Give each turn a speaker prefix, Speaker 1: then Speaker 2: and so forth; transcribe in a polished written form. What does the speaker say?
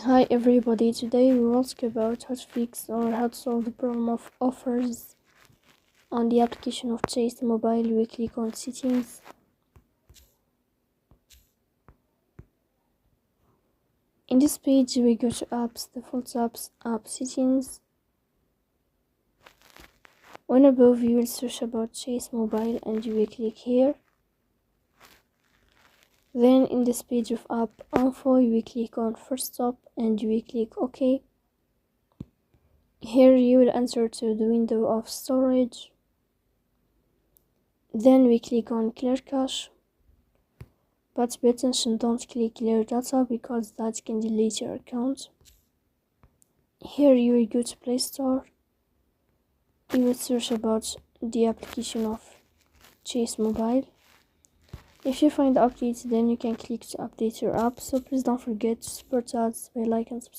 Speaker 1: Hi everybody, today we will talk about how to fix or how to solve the problem of offers on the application of Chase Mobile. We click on settings. In this page we go to apps, default apps, app settings. When above you will search about Chase Mobile and you will click here. Then in this page of app info you will click on first stop and you will click OK. Here you will enter to the window of storage. Then we click on clear cache, but pay attention, don't click clear data because that can delete your account. Here you will go to Play Store. You will search about the application of Chase Mobile. If you find the update, then you can click to update your app. So please don't forget to support us by like and subscribe.